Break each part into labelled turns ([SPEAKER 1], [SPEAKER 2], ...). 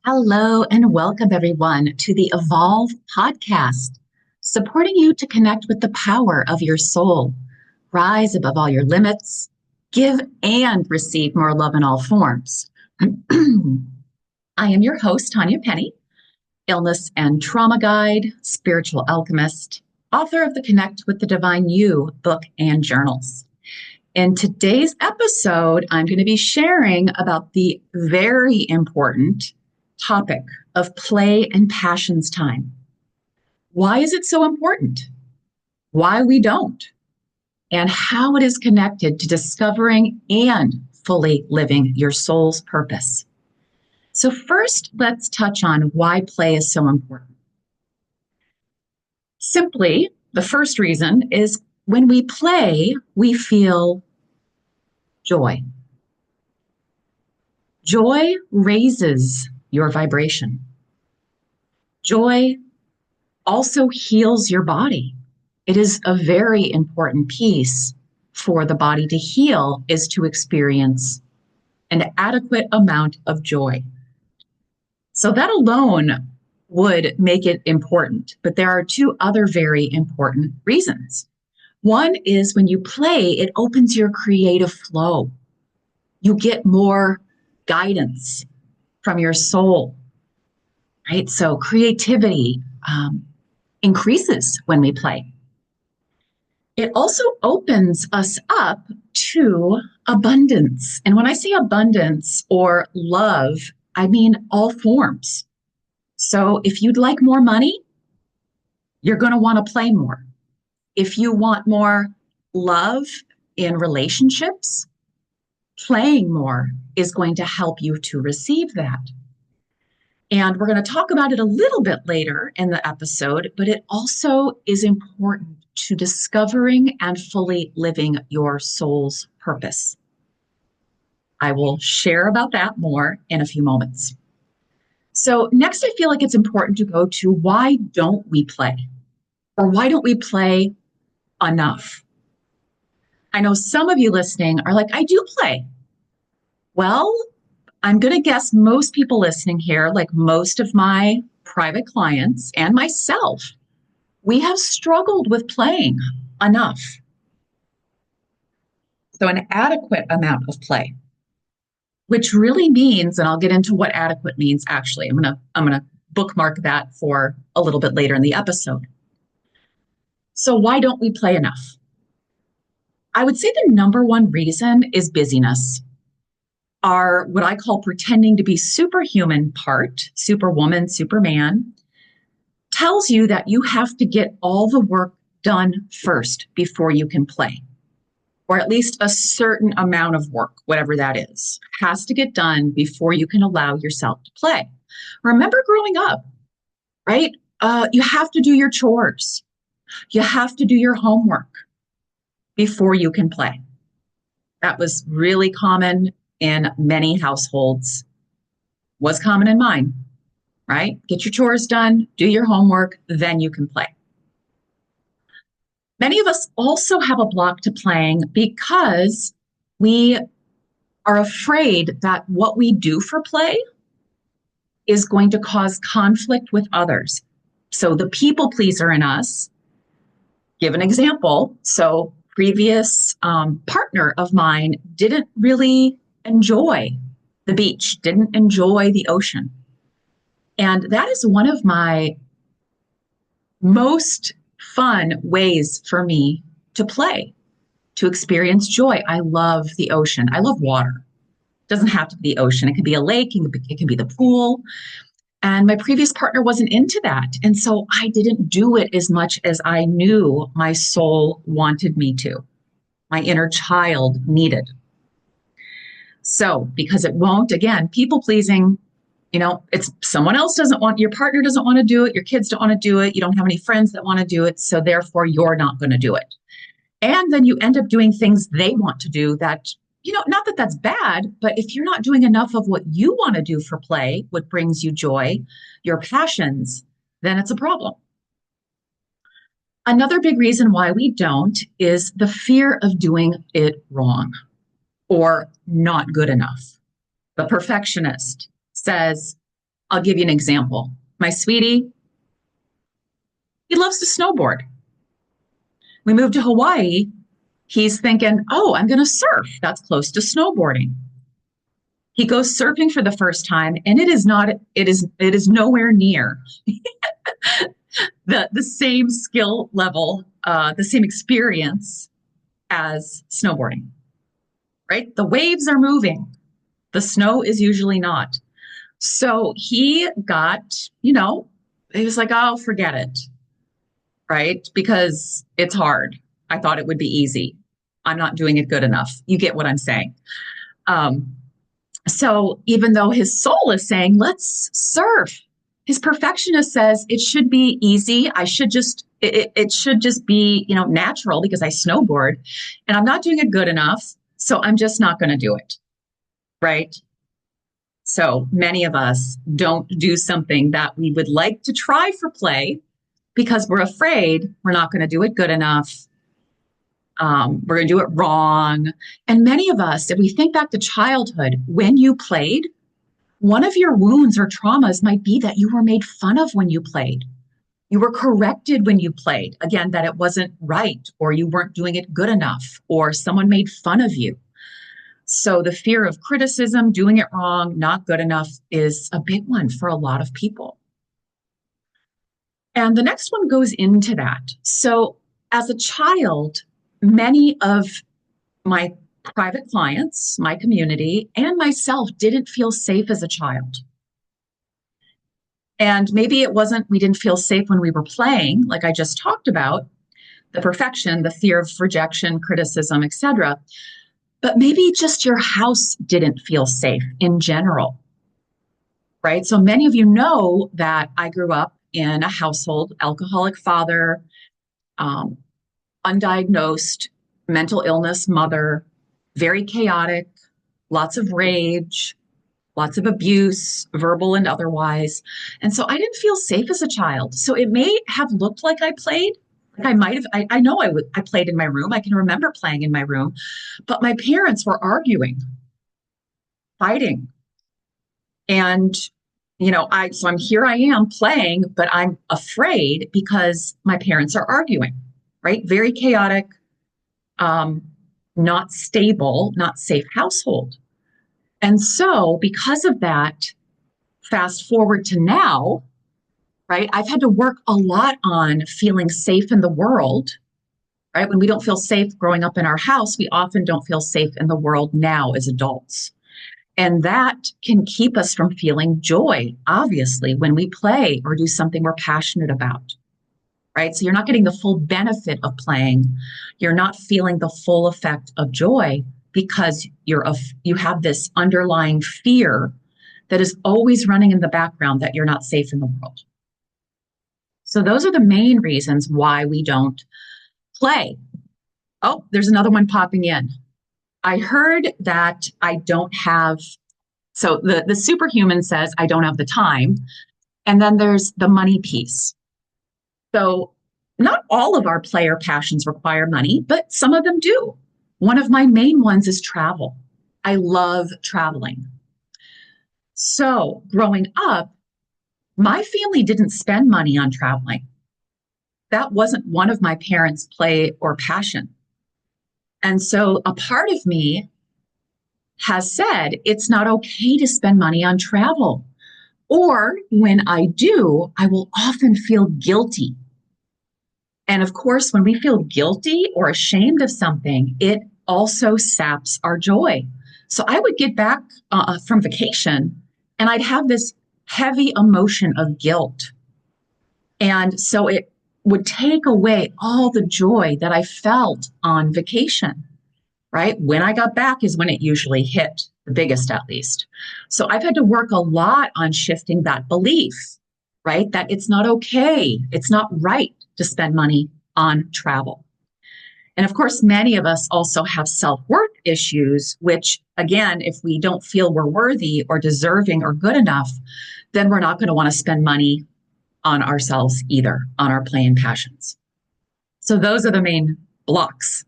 [SPEAKER 1] Hello and welcome everyone to the Evolve podcast, supporting you to connect with the power of your soul, rise above all your limits, give and receive more love in all forms. I am your host, Tanya Penny, illness and trauma guide, spiritual alchemist, author of the Connect with the Divine You book and journals. In today's episode, I'm going to be sharing about the very important topic of play and passions time. Why is it so important? Why we don't? And how it is connected to discovering and fully living your soul's purpose. So first, let's touch on why play is so important. Simply, the first reason is when we play, we feel joy. Joy raises your vibration. Joy also heals your body. It is a very important piece for the body to heal is to experience an adequate amount of joy. So that alone would make it important, but there are two other very important reasons. One is when you play, it opens your creative flow. You get more guidance from your soul, right? So creativity increases when we play. It also opens us up to abundance. And when I say abundance or love, I mean all forms. So if you'd like more money, you're going to want to play more. If you want more love in relationships, playing more is going to help you to receive that. And we're going to talk about it a little bit later in the episode, but it also is important to discovering and fully living your soul's purpose. I will share about that more in a few moments. So next, I feel like it's important to go to why don't we play? Or why don't we play enough? I know some of you listening are like, I do play. Well, I'm going to guess most people listening here, like most of my private clients and myself, we have struggled with playing enough. So an adequate amount of play, which really means, and I'll get into what adequate means actually. I'm going to bookmark that for a little bit later in the episode. So why don't we play enough? I would say the number one reason is busyness. Our what I call pretending to be superhuman part, superwoman, superman, tells you that you have to get all the work done first before you can play. Or at least a certain amount of work, whatever that is, has to get done before you can allow yourself to play. Remember growing up, right? You have to do your chores. You have to do your homework before you can play. That was really common in many households, was common in mine, right? Get your chores done, do your homework, then you can play. Many of us also have a block to playing because we are afraid that what we do for play is going to cause conflict with others. So the people pleaser in us, give an example. So previous partner of mine didn't really enjoy the beach, didn't enjoy the ocean. And that is one of my most fun ways for me to play, to experience joy. I love the ocean. I love water. It doesn't have to be the ocean. It can be a lake. It can be the pool. And my previous partner wasn't into that. And so I didn't do it as much as I knew my soul wanted me to, my inner child needed. So because it won't, again, people pleasing, it's someone else doesn't want, your partner doesn't want to do it, your kids don't want to do it, you don't have any friends that want to do it, so therefore you're not going to do it. And then you end up doing things they want to do that, not that that's bad, but if you're not doing enough of what you want to do for play, what brings you joy, your passions, then it's a problem. Another big reason why we don't is the fear of doing it wrong or not good enough. The perfectionist says, I'll give you an example. My sweetie, he loves to snowboard. We moved to Hawaii. He's thinking, oh, I'm going to surf. That's close to snowboarding. He goes surfing for the first time, and it is nowhere near the same skill level, the same experience as snowboarding, right? The waves are moving. The snow is usually not. So he got, he was like, oh, forget it, right? Because it's hard. I thought it would be easy. I'm not doing it good enough. You get what I'm saying. So even though his soul is saying, let's surf, his perfectionist says it should be easy. It should just be, natural because I snowboard and I'm not doing it good enough. So I'm just not going to do it. Right. So many of us don't do something that we would like to try for play because we're afraid we're not going to do it good enough. We're going to do it wrong. And many of us, if we think back to childhood, when you played, one of your wounds or traumas might be that you were made fun of when you played. You were corrected when you played. Again, that it wasn't right, or you weren't doing it good enough, or someone made fun of you. So the fear of criticism, doing it wrong, not good enough is a big one for a lot of people. And the next one goes into that. So as a child, many of my private clients, my community, and myself didn't feel safe as a child. And maybe it wasn't, we didn't feel safe when we were playing, like I just talked about, the perfection, the fear of rejection, criticism, etc. But maybe just your house didn't feel safe in general, right? So many of you know that I grew up in a household, alcoholic father, undiagnosed mental illness mother, very chaotic, lots of rage, lots of abuse, verbal and otherwise. And so I didn't feel safe as a child. So it may have looked like I played. Like I might have, I know I played in my room. I can remember playing in my room, but my parents were arguing, fighting. And, so I am playing, but I'm afraid because my parents are arguing, right? Very chaotic, not stable, not safe household. And so because of that, fast forward to now, right? I've had to work a lot on feeling safe in the world, right? When we don't feel safe growing up in our house, we often don't feel safe in the world now as adults. And that can keep us from feeling joy, obviously, when we play or do something we're passionate about, right? So you're not getting the full benefit of playing. You're not feeling the full effect of joy because you have this underlying fear that is always running in the background that you're not safe in the world. So those are the main reasons why we don't play. Oh, there's another one popping in. I heard that I don't have, so the superhuman says, I don't have the time. And then there's the money piece. So not all of our player passions require money, but some of them do. One of my main ones is travel. I love traveling. So growing up, my family didn't spend money on traveling. That wasn't one of my parents' play or passion. And so a part of me has said it's not okay to spend money on travel. Or when I do, I will often feel guilty. And of course, when we feel guilty or ashamed of something, it also saps our joy. So I would get back from vacation and I'd have this heavy emotion of guilt. And so it would take away all the joy that I felt on vacation, right? When I got back is when it usually hit the biggest, at least. So I've had to work a lot on shifting that belief, right? That it's not okay. It's not right to spend money on travel. And of course, many of us also have self-worth issues, which again, if we don't feel we're worthy or deserving or good enough, then we're not going to want to spend money on ourselves either, on our play and passions. So those are the main blocks.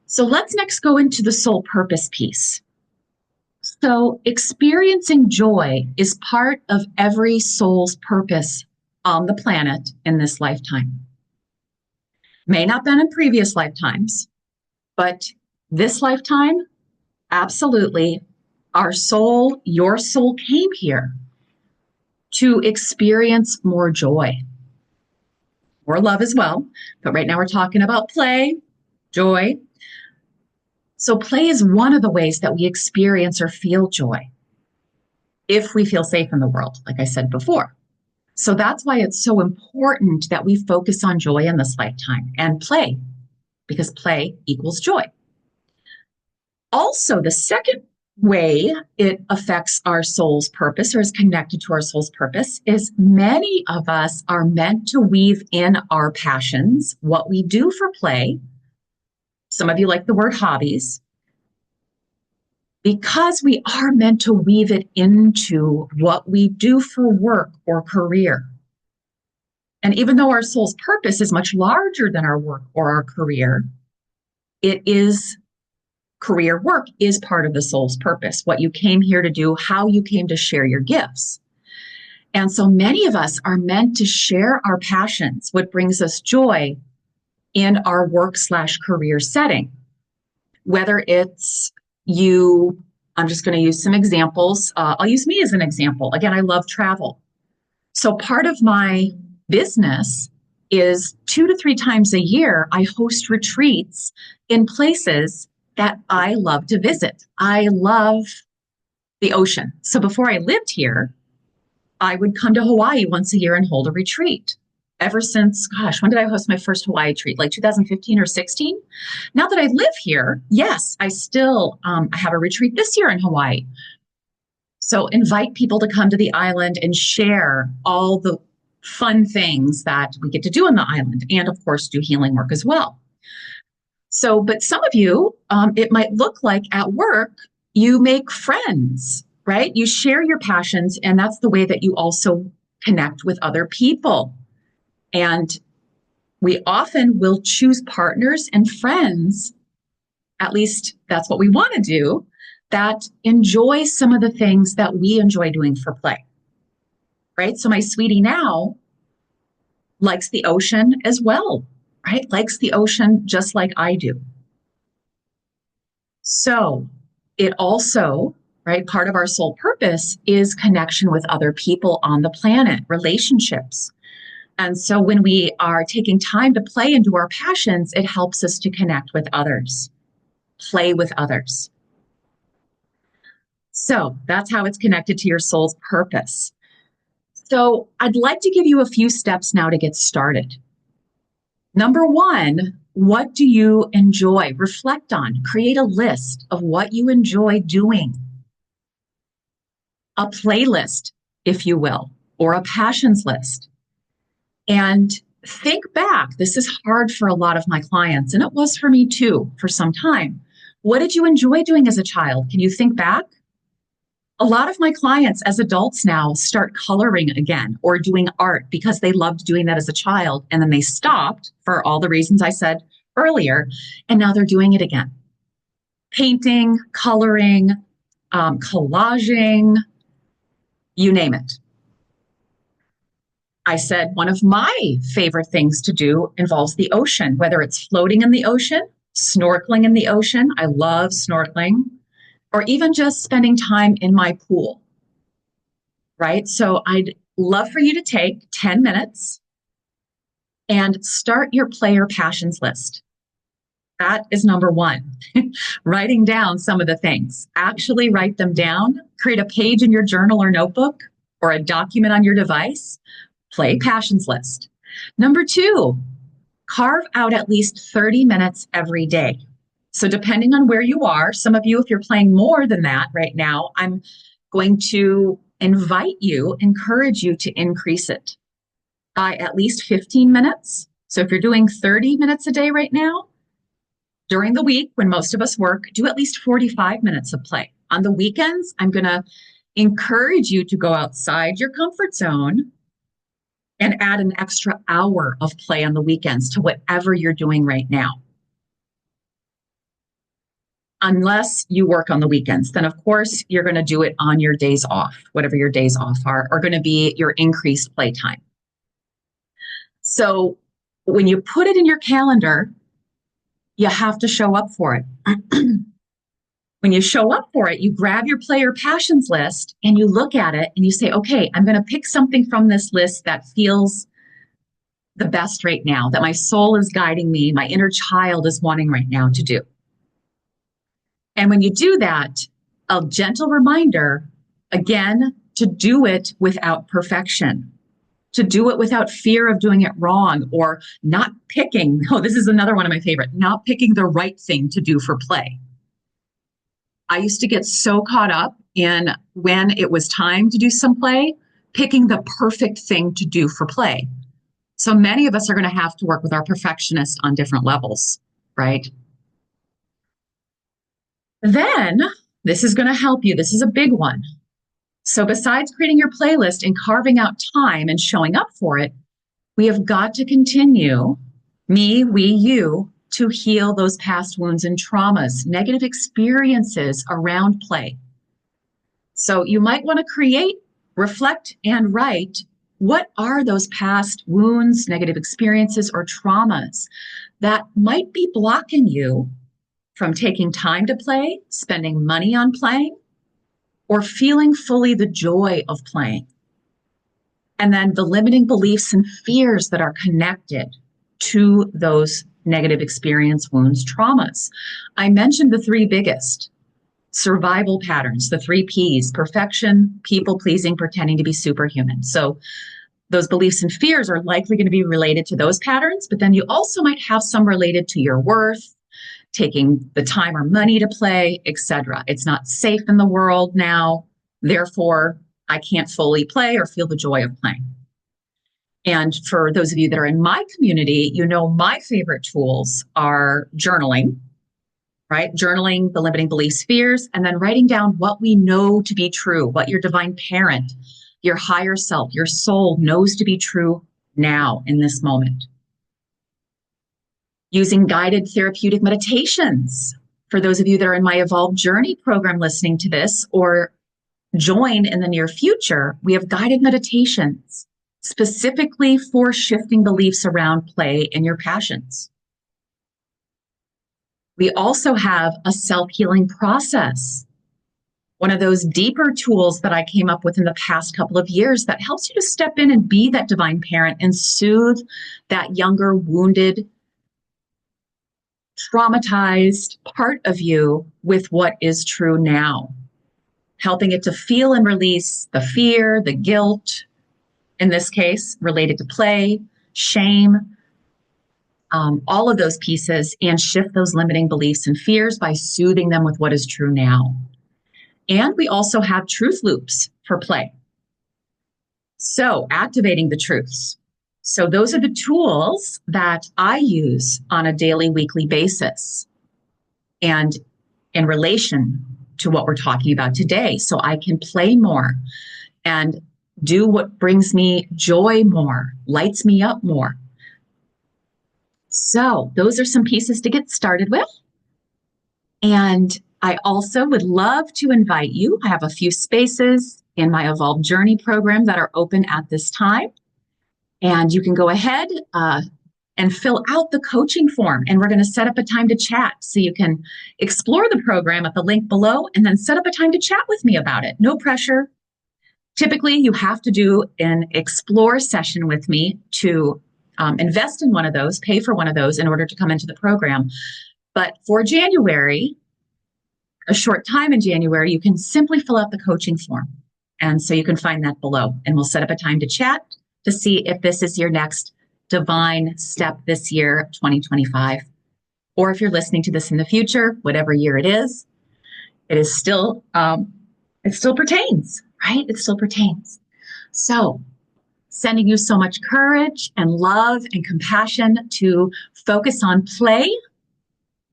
[SPEAKER 1] So let's next go into the soul purpose piece. So experiencing joy is part of every soul's purpose on the planet in this lifetime. May not have been in previous lifetimes, but this lifetime, absolutely, our soul, your soul came here to experience more joy, more love as well. But right now we're talking about play, joy. So play is one of the ways that we experience or feel joy if we feel safe in the world, like I said before. So that's why it's so important that we focus on joy in this lifetime and play, because play equals joy. Also, the second way it affects our soul's purpose or is connected to our soul's purpose is many of us are meant to weave in our passions, what we do for play. Some of you like the word hobbies, because we are meant to weave it into what we do for work or career. And even though our soul's purpose is much larger than our work or our career, career work is part of the soul's purpose, what you came here to do, how you came to share your gifts. And so many of us are meant to share our passions, what brings us joy in our work/career setting. Whether it's you, I'm just going to use some examples. I'll use me as an example. Again, I love travel. So part of my business is 2 to 3 times a year, I host retreats in places that I love to visit. I love the ocean. So before I lived here, I would come to Hawaii once a year and hold a retreat. Ever since, gosh, when did I host my first Hawaii retreat? Like 2015 or 16? Now that I live here, yes, I still I have a retreat this year in Hawaii. So invite people to come to the island and share all the fun things that we get to do on the island, and of course do healing work as well. So, but some of you, it might look like at work, you make friends, right? You share your passions, and that's the way that you also connect with other people. And we often will choose partners and friends, at least that's what we want to do, that enjoy some of the things that we enjoy doing for play, right? So my sweetie now likes the ocean as well, right? Likes the ocean just like I do. So it also, right, part of our soul purpose is connection with other people on the planet, relationships. And so when we are taking time to play and do our passions, it helps us to connect with others, play with others. So that's how it's connected to your soul's purpose. So I'd like to give you a few steps now to get started. Number 1, what do you enjoy? Reflect on, create a list of what you enjoy doing. A playlist, if you will, or a passions list. And think back. This is hard for a lot of my clients, and it was for me too for some time. What did you enjoy doing as a child? Can you think back? A lot of my clients as adults now start coloring again or doing art because they loved doing that as a child, and then they stopped for all the reasons I said earlier, and now they're doing it again. Painting, coloring, collaging, you name it. I said one of my favorite things to do involves the ocean, whether it's floating in the ocean, snorkeling in the ocean. I love snorkeling. Or even just spending time in my pool, right? So I'd love for you to take 10 minutes and start your player passions list. That is number 1, writing down some of the things. Actually write them down, create a page in your journal or notebook or a document on your device, play passions list. Number 2, carve out at least 30 minutes every day. So depending on where you are, some of you, if you're playing more than that right now, I'm going to encourage you to increase it by at least 15 minutes. So if you're doing 30 minutes a day right now, during the week when most of us work, do at least 45 minutes of play. On the weekends, I'm going to encourage you to go outside your comfort zone and add an extra hour of play on the weekends to whatever you're doing right now. unless you work on the weekends. Then, of course, you're going to do it on your days off. Whatever your days off are going to be your increased playtime. So when you put it in your calendar, you have to show up for it. When you show up for it, you grab your play or passions list and you look at it and you say, okay, I'm going to pick something from this list that feels the best right now, that my soul is guiding me, my inner child is wanting right now to do. And when you do that, a gentle reminder, again, to do it without perfection, to do it without fear of doing it wrong or not picking. Oh, this is another one of my favorite, not picking the right thing to do for play. I used to get so caught up in when it was time to do some play, picking the perfect thing to do for play. So many of us are going to have to work with our perfectionist on different levels, right? Then this is going to help you. This is a big one. So besides creating your playlist and carving out time and showing up for it, we have got to continue, me, we, you, to heal those past wounds and traumas, negative experiences around play. So you might want to create, reflect, and write, what are those past wounds, negative experiences, or traumas that might be blocking you from taking time to play, spending money on playing, or feeling fully the joy of playing? And then the limiting beliefs and fears that are connected to those negative experience, wounds, traumas. I mentioned the three biggest survival patterns, the 3 Ps: perfection, people pleasing, pretending to be superhuman. So those beliefs and fears are likely going to be related to those patterns, but then you also might have some related to your worth, taking the time or money to play, etc. It's not safe in the world now, therefore I can't fully play or feel the joy of playing. And for those of you that are in my community, you know my favorite tools are journaling, right? Journaling the limiting beliefs, fears, and then writing down what we know to be true, what your divine parent, your higher self, your soul knows to be true now in this moment. Using guided therapeutic meditations. For those of you that are in my Evolved Journey program listening to this or join in the near future, we have guided meditations specifically for shifting beliefs around play and your passions. We also have a self-healing process, one of those deeper tools that I came up with in the past couple of years that helps you to step in and be that divine parent and soothe that younger, wounded, traumatized part of you with what is true now, helping it to feel and release the fear, the guilt, in this case, related to play, shame, all of those pieces, and shift those limiting beliefs and fears by soothing them with what is true now. And we also have truth loops for play. So activating the truths. So those are the tools that I use on a daily, weekly basis and in relation to what we're talking about today. So I can play more and do what brings me joy more, lights me up more. So those are some pieces to get started with. And I also would love to invite you. I have a few spaces in my Evolved Journey program that are open at this time. And you can go ahead and fill out the coaching form. And we're going to set up a time to chat. So you can explore the program at the link below and then set up a time to chat with me about it. No pressure. Typically, you have to do an explore session with me to invest in one of those, pay for one of those in order to come into the program. But for January, a short time in January, you can simply fill out the coaching form. And so you can find that below. And we'll set up a time to chat to see if this is your next divine step this year, 2025. Or if you're listening to this in the future, whatever year it is still, it still pertains, right? It still pertains. So sending you so much courage and love and compassion to focus on play,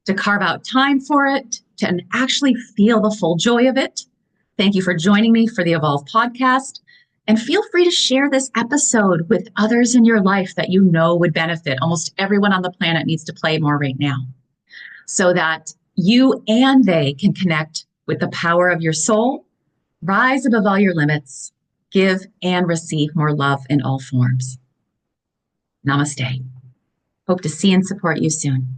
[SPEAKER 1] to carve out time for it, to actually feel the full joy of it. Thank you for joining me for the Evolve podcast. And feel free to share this episode with others in your life that you know would benefit. Almost everyone on the planet needs to play more right now, so that you and they can connect with the power of your soul, rise above all your limits, give and receive more love in all forms. Namaste. Hope to see and support you soon.